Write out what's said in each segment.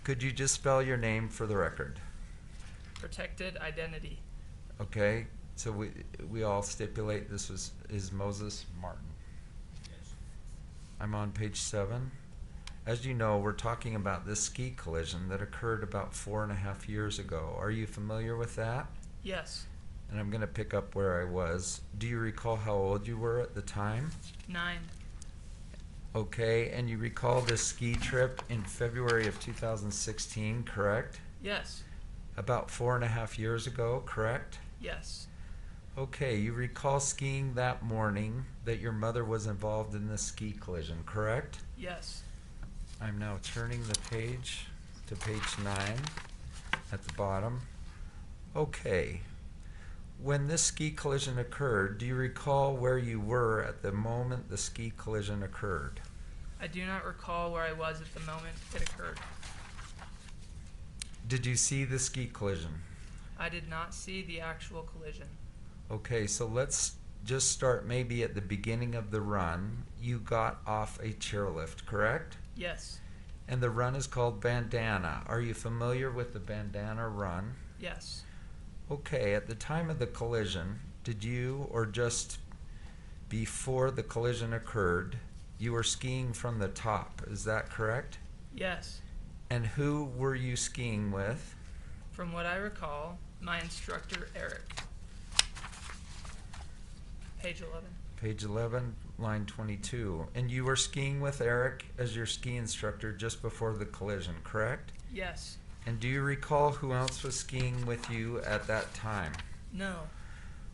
Could you just spell your name for the record? Protected identity. Okay, so we all stipulate this is Moses Martin. Yes. I'm on page 7. As you know, we're talking about this ski collision that occurred about 4.5 years ago. Are you familiar with that? Yes. And I'm going to pick up where I was. Do you recall how old you were at the time? 9. Okay, and you recall this ski trip in February of 2016, correct? Yes. About 4.5 years ago, correct? Yes. Okay, you recall skiing that morning that your mother was involved in this ski collision, correct? Yes. I'm now turning the page to page 9 at the bottom. Okay. When this ski collision occurred, do you recall where you were at the moment the ski collision occurred? I do not recall where I was at the moment it occurred. Did you see the ski collision? I did not see the actual collision. Okay, so let's just start maybe at the beginning of the run. You got off a chairlift, correct? Yes. And the run is called Bandana. Are you familiar with the Bandana run? Yes. Okay, at the time of the collision, did you, or just before the collision occurred, you were skiing from the top, is that correct? Yes. And who were you skiing with? From what I recall, my instructor, Eric. Page 11. Page 11, line 22. And you were skiing with Eric as your ski instructor just before the collision, correct? Yes. And do you recall who else was skiing with you at that time? No.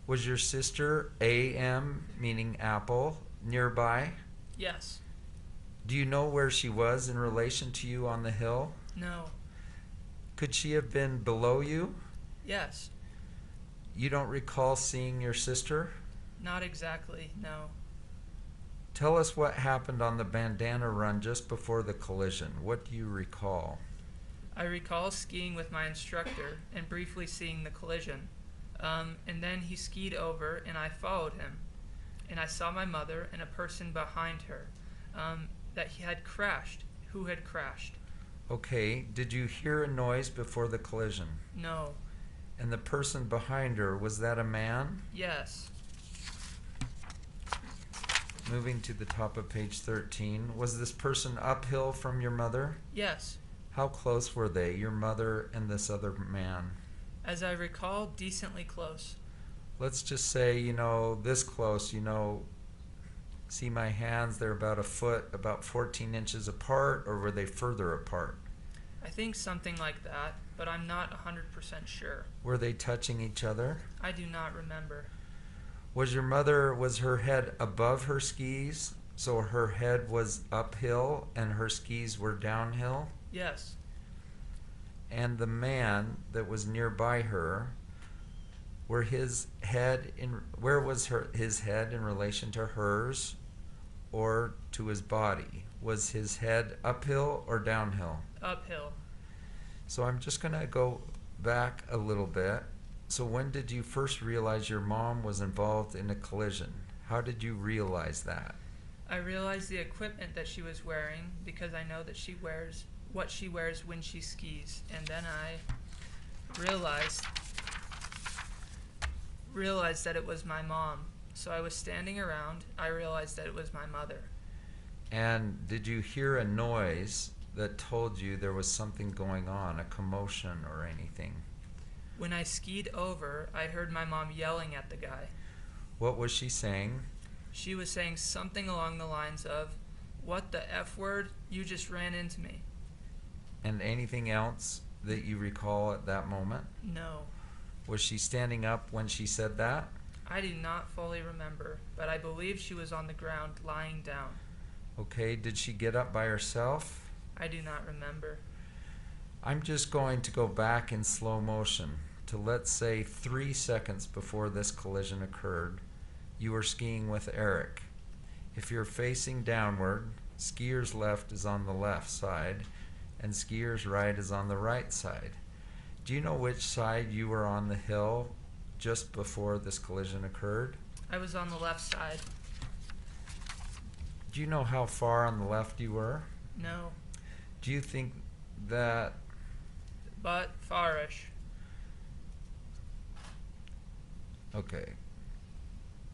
Was your sister, AM, meaning Apple, nearby? Yes. Do you know where she was in relation to you on the hill? No. Could she have been below you? Yes. You don't recall seeing your sister? Not exactly, no. Tell us what happened on the Bandana run just before the collision. What do you recall? I recall skiing with my instructor and briefly seeing the collision. And then he skied over and I followed him. And I saw my mother and a person behind her that he had crashed. Who had crashed? Okay, did you hear a noise before the collision? No. And the person behind her, was that a man? Yes. Moving to the top of page 13, was this person uphill from your mother? Yes. How close were they, your mother and this other man? As I recall, decently close. Let's just say, this close, see my hands, they're about a foot, about 14 inches apart, or were they further apart? I think something like that, but I'm not 100% sure. Were they touching each other? I do not remember. Was her head above her skis, so her head was uphill and her skis were downhill? Yes. And the man that was nearby her, where his head where was his head in relation to hers or to his body? Was his head uphill or downhill? Uphill. So I'm just going to go back a little bit. So when did you first realize your mom was involved in a collision? How did you realize that? I realized the equipment that she was wearing because I know that she wears what she wears when she skis. And then I realized that it was my mom. So I was standing around. I realized that it was my mother. And did you hear a noise that told you there was something going on, a commotion or anything? When I skied over, I heard my mom yelling at the guy. What was she saying? She was saying something along the lines of, "What the F word? You just ran into me." And anything else that you recall at that moment? No. Was she standing up when she said that? I do not fully remember, but I believe she was on the ground lying down. Okay, did she get up by herself? I do not remember. I'm just going to go back in slow motion to, let's say, 3 seconds before this collision occurred. You were skiing with Eric. If you're facing downward, skier's left is on the left side and skier's right is on the right side. Do you know which side you were on the hill just before this collision occurred? I was on the left side. Do you know how far on the left you were? No. Do you think that But farish. okay.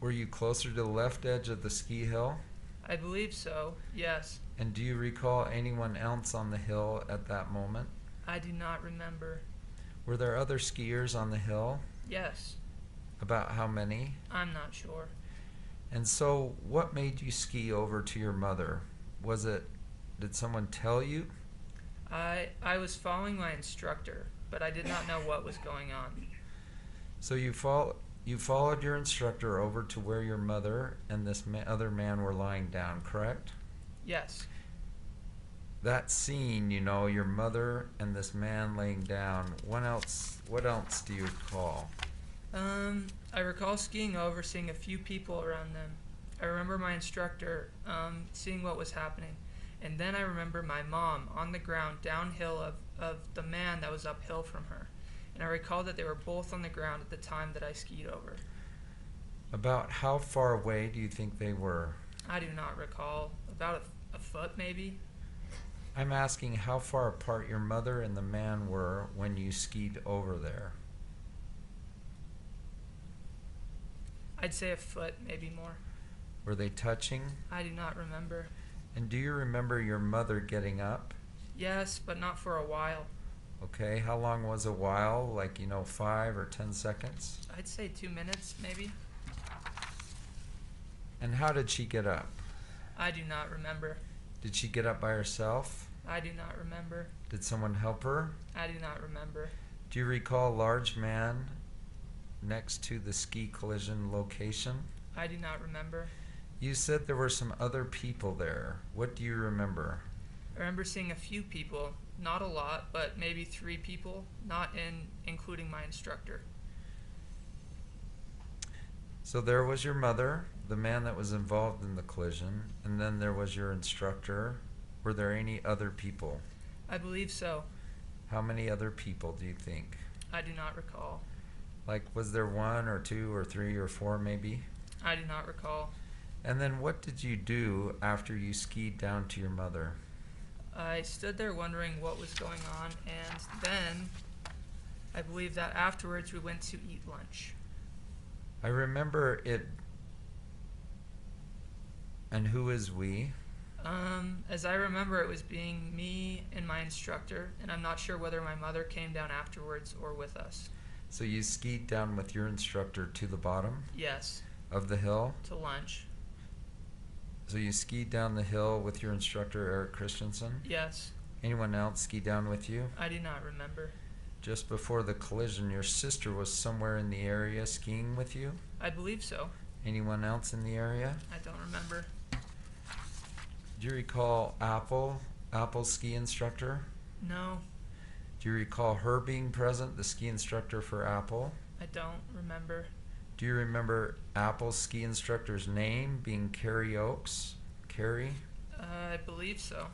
Were you closer to the left edge of the ski hill? I believe so, yes. And do you recall anyone else on the hill at that moment? I do not remember. Were there other skiers on the hill? Yes. About how many? I'm not sure. And so, what made you ski over to your mother? Did someone tell you? I was following my instructor, but I did not know what was going on. So you followed your instructor over to where your mother and this other man were lying down, correct? Yes. That scene, your mother and this man laying down, what else do you recall? I recall skiing over, seeing a few people around them. I remember my instructor seeing what was happening. And then I remember my mom on the ground downhill of the man that was uphill from her. And I recall that they were both on the ground at the time that I skied over. About how far away do you think they were? I do not recall. About a foot, maybe? I'm asking how far apart your mother and the man were when you skied over there. I'd say a foot, maybe more. Were they touching? I do not remember. And do you remember your mother getting up? Yes, but not for a while. Okay, how long was a while? Like, 5 or 10 seconds? I'd say 2 minutes, maybe. And how did she get up? I do not remember. Did she get up by herself? I do not remember. Did someone help her? I do not remember. Do you recall a large man next to the ski collision location? I do not remember. You said there were some other people there. What do you remember? I remember seeing a few people, not a lot, but maybe 3 people, not including my instructor. So there was your mother, the man that was involved in the collision, and then there was your instructor. Were there any other people? I believe so. How many other people do you think? I do not recall. Like, was there 1 or 2 or 3 or 4 maybe? I do not recall. And then what did you do after you skied down to your mother? I stood there wondering what was going on, and then I believe that afterwards we went to eat lunch. I remember it. And who is we? As I remember, it was being me and my instructor, and I'm not sure whether my mother came down afterwards or with us. So you skied down with your instructor to the bottom Yes, of the hill? to lunch. So you skied down the hill with your instructor, Eric Christensen? Yes, Anyone else ski down with you? I do not remember. Just before the collision, your sister was somewhere in the area skiing with you? I believe so. Anyone else in the area? I don't remember. Do you recall Apple's ski instructor? No, Do you recall her being present, the ski instructor for Apple? I don't remember. Do you remember Apple's ski instructor's name being Carrie Oakes? Carrie? I believe so.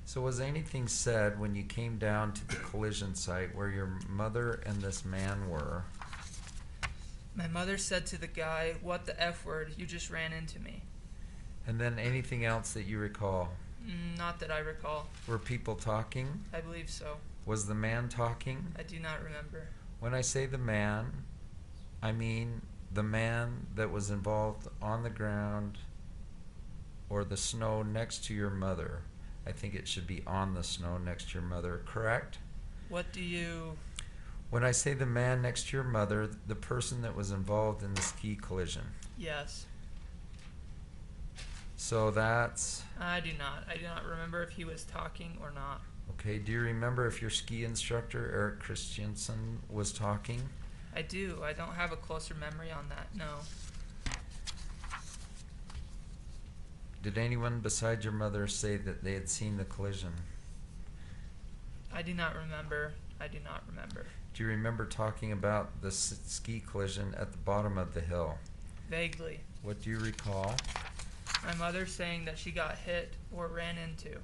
So was anything said when you came down to the collision site where your mother and this man were? My mother said to the guy, "What the F word, you just ran into me." And then anything else that you recall? Not that I recall. Were people talking? I believe so. Was the man talking? I do not remember. When I say the man, I mean the man that was involved on the ground or the snow next to your mother. I think it should be on the snow next to your mother, correct? What do you... When I say the man next to your mother, the person that was involved in the ski collision. Yes. So that's... I do not remember if he was talking or not. Okay, do you remember if your ski instructor, Eric Christensen, was talking? I do. I don't have a closer memory on that, no. Did anyone besides your mother say that they had seen the collision? I do not remember. Do you remember talking about the ski collision at the bottom of the hill? Vaguely. What do you recall? My mother saying that she got hit or ran into.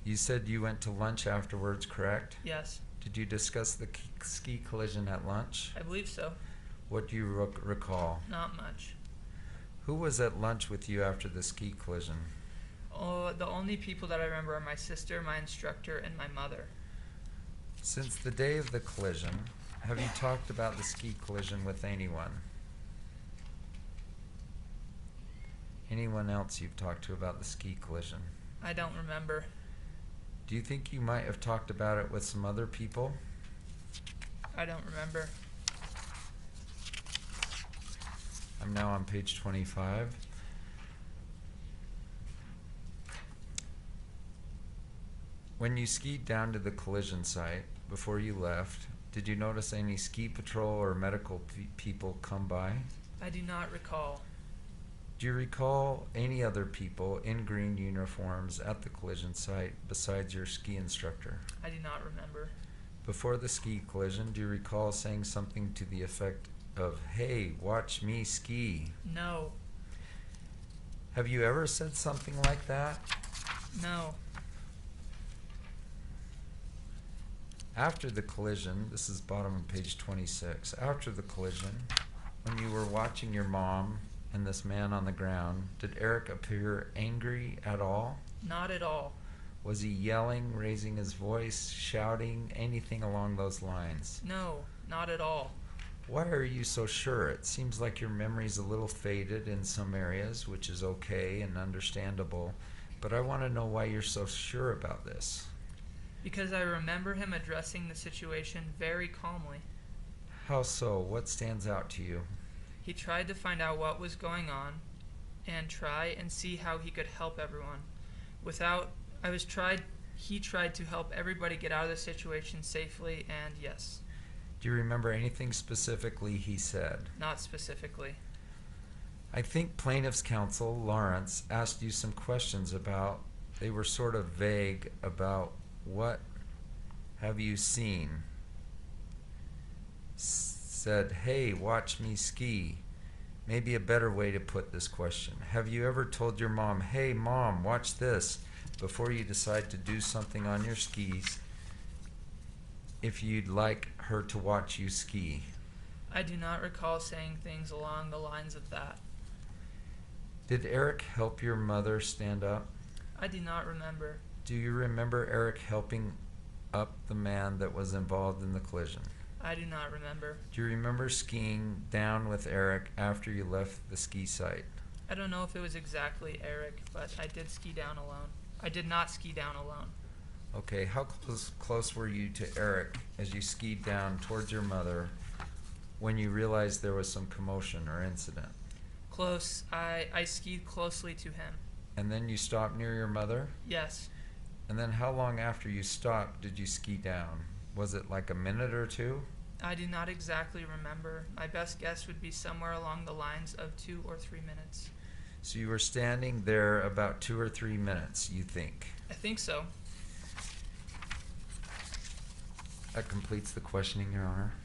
You said you went to lunch afterwards, correct? Yes, Did you discuss the ski collision at lunch? I believe so. What do you recall? Not much. Who was at lunch with you after the ski collision? The only people that I remember are my sister, my instructor, and my mother. Since the day of the collision, have you talked about the ski collision with anyone? Anyone else you've talked to about the ski collision? I don't remember. Do you think you might have talked about it with some other people? I don't remember. I'm now on page 25. When you skied down to the collision site before you left, did you notice any ski patrol or medical people come by? I do not recall. Do you recall any other people in green uniforms at the collision site besides your ski instructor? I do not remember. Before the ski collision, do you recall saying something to the effect of, "Hey, watch me ski"? No. Have you ever said something like that? No. After the collision, this is bottom of page 26. After the collision, when you were watching your mom and this man on the ground, did Eric appear angry at all? Not at all. Was he yelling, raising his voice, shouting, anything along those lines? No, not at all. Why are you so sure? It seems like your memory's a little faded in some areas, which is okay and understandable, but I want to know why you're so sure about this. Because I remember him addressing the situation very calmly. How so? What stands out to you? He tried to find out what was going on and try and see how he could help everyone. He tried to help everybody get out of the situation safely, and yes. Do you remember anything specifically he said? Not specifically. I think plaintiff's counsel, Lawrence, asked you some questions about, they were sort of vague about what have you seen? Said, "Hey, watch me ski." Maybe a better way to put this question. Have you ever told your mom, "Hey, Mom, watch this," before you decide to do something on your skis if you'd like her to watch you ski? I do not recall saying things along the lines of that. Did Eric help your mother stand up? I do not remember. Do you remember Eric helping up the man that was involved in the collision? I do not remember. Do you remember skiing down with Eric after you left the ski site? I don't know if it was exactly Eric, but I did ski down alone. I did not ski down alone. Okay, how close were you to Eric as you skied down towards your mother when you realized there was some commotion or incident? Close. I skied closely to him. And then you stopped near your mother? Yes. And then how long after you stopped did you ski down? Was it like a minute or two? I do not exactly remember. My best guess would be somewhere along the lines of 2 or 3 minutes. So you were standing there about 2 or 3 minutes, you think? I think so. That completes the questioning, Your Honor.